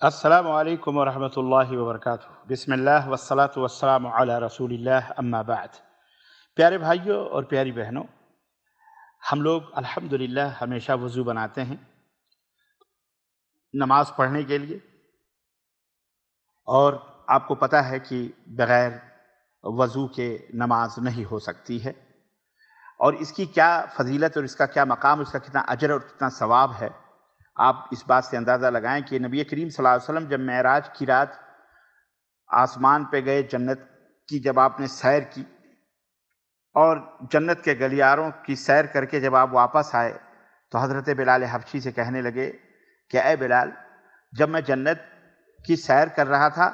السلام علیکم ورحمۃ اللہ وبرکاتہ۔ بسم اللہ والصلاة والسلام علی رسول اللہ، اما بعد۔ پیارے بھائیوں اور پیاری بہنوں، ہم لوگ الحمدللہ ہمیشہ وضو بناتے ہیں نماز پڑھنے کے لیے، اور آپ کو پتہ ہے کہ بغیر وضو کے نماز نہیں ہو سکتی ہے، اور اس کی کیا فضیلت اور اس کا کیا مقام، اس کا کتنا اجر اور کتنا ثواب ہے۔ آپ اس بات سے اندازہ لگائیں کہ نبی کریم صلی اللہ علیہ وسلم جب معراج کی رات آسمان پہ گئے، جنت کی جب آپ نے سیر کی اور جنت کے گلیاروں کی سیر کر کے جب آپ واپس آئے تو حضرت بلال حبشی سے کہنے لگے کہ اے بلال، جب میں جنت کی سیر کر رہا تھا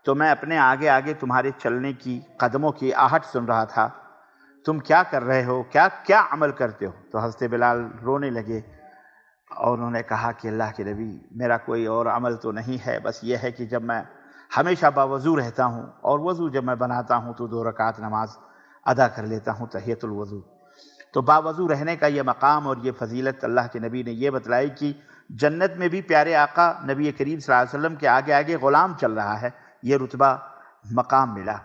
تو میں اپنے آگے آگے تمہارے چلنے کی قدموں کی آہٹ سن رہا تھا، تم کیا کر رہے ہو، کیا عمل کرتے ہو؟ تو حضرت بلال رونے لگے اور انہوں نے کہا کہ اللہ کے نبی، میرا کوئی اور عمل تو نہیں ہے، بس یہ ہے کہ جب میں ہمیشہ باوضو رہتا ہوں اور وضو جب میں بناتا ہوں تو 2 رکعت نماز ادا کر لیتا ہوں تحیۃ الوضو۔ تو باوضو رہنے کا یہ مقام اور یہ فضیلت اللہ کے نبی نے یہ بتلائی کہ جنت میں بھی پیارے آقا نبی کریم صلی اللہ علیہ وسلم کے آگے آگے غلام چل رہا ہے، یہ رتبہ مقام ملا۔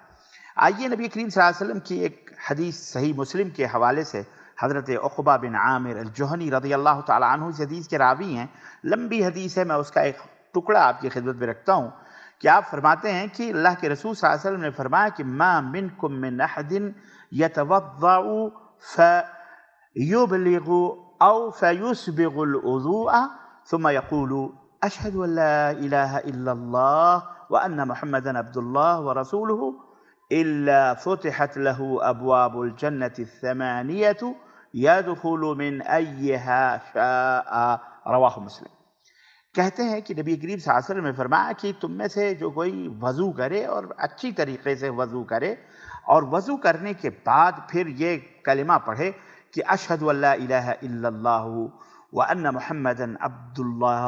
آئیے نبی کریم صلی اللہ علیہ وسلم کی ایک حدیث صحیح مسلم کے حوالے سے، حضرت عقبہ بن عامر الجہنی رضی اللہ تعالیٰ عنہ اس حدیث کے راوی ہیں، لمبی حدیث ہے، میں اس کا ایک ٹکڑا آپ کی خدمت میں رکھتا ہوں کہ آپ فرماتے ہیں کہ اللہ کے رسول صلی اللہ علیہ وسلم نے فرمایا کہ ما منکم من احد یتوضع فیبلغ او فیسبغ الوضوء ثم يقول اشهد ان لا اله الا الله وان محمدا عبد الله ورسوله الا فتحت له ابواب الجنة الثمانية يدخل من ايها شاء، رواہ مسلم۔ کہتے ہیں کہ نبی کریم صلی اللہ علیہ وسلم نے فرمایا کہ تم میں سے جو کوئی وضو کرے اور اچھی طریقے سے وضو کرے اور وضو کرنے کے بعد پھر یہ کلمہ پڑھے کہ اشہد ان لا الہ الا اللہ وان محمدا عبد اللہ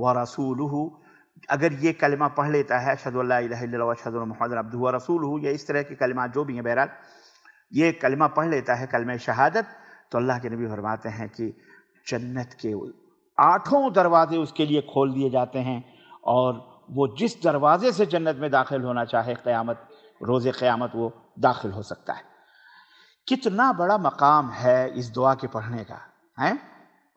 ورسولہ، اگر یہ کلمہ پڑھ لیتا ہے اشہد ان لا الہ الا اللہ واشہد ان محمدا عبدہ ورسولہ، یا اس طرح کے کلمات جو بھی ہیں، بہرحال یہ کلمہ پڑھ لیتا ہے کلمہ شہادت، تو اللہ کے نبی فرماتے ہیں کہ جنت کے 8 دروازے اس کے لیے کھول دیے جاتے ہیں، اور وہ جس دروازے سے جنت میں داخل ہونا چاہے روز قیامت وہ داخل ہو سکتا ہے۔ کتنا بڑا مقام ہے اس دعا کے پڑھنے کا ہے،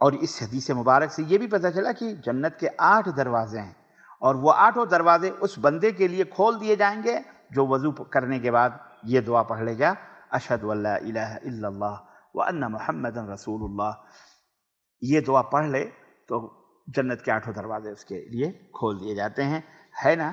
اور اس حدیث مبارک سے یہ بھی پتہ چلا کہ جنت کے 8 دروازے ہیں، اور وہ 8 دروازے اس بندے کے لیے کھول دیے جائیں گے جو وضو کرنے کے بعد یہ دعا پڑھ لے گا، اشہد ان لا الہ الا اللہ وان محمدا رسول اللہ، یہ دعا پڑھ لے تو جنت کے 8 دروازے اس کے لیے کھول دیے جاتے ہیں۔ ہے نا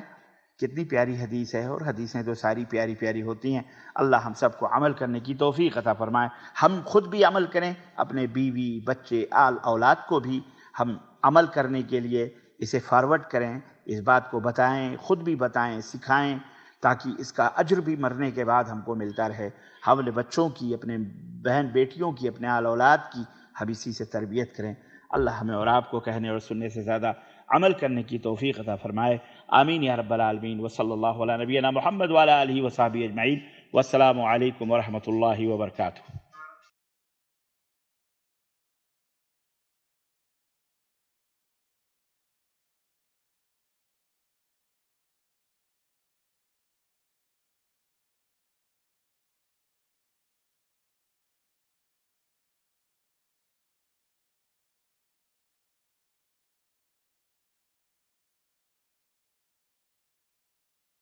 کتنی پیاری حدیث ہے، اور حدیثیں تو ساری پیاری پیاری ہوتی ہیں۔ اللہ ہم سب کو عمل کرنے کی توفیق عطا فرمائے، ہم خود بھی عمل کریں، اپنے بیوی بچے آل اولاد کو بھی ہم عمل کرنے کے لیے اسے فارورڈ کریں، اس بات کو بتائیں، خود بھی بتائیں، سکھائیں، تاکہ اس کا اجر بھی مرنے کے بعد ہم کو ملتا رہے۔ حوالے بچوں کی، اپنے بہن بیٹیوں کی، اپنے آل اولاد کی ہم اسی سے تربیت کریں۔ اللہ ہمیں اور آپ کو کہنے اور سننے سے زیادہ عمل کرنے کی توفیق عطا فرمائے، آمین یا رب العالمین۔ وصلی اللہ علی نبینا محمد وعلی آلہ وصحبہ اجمعین، والسلام علیکم ورحمۃ اللہ وبرکاتہ۔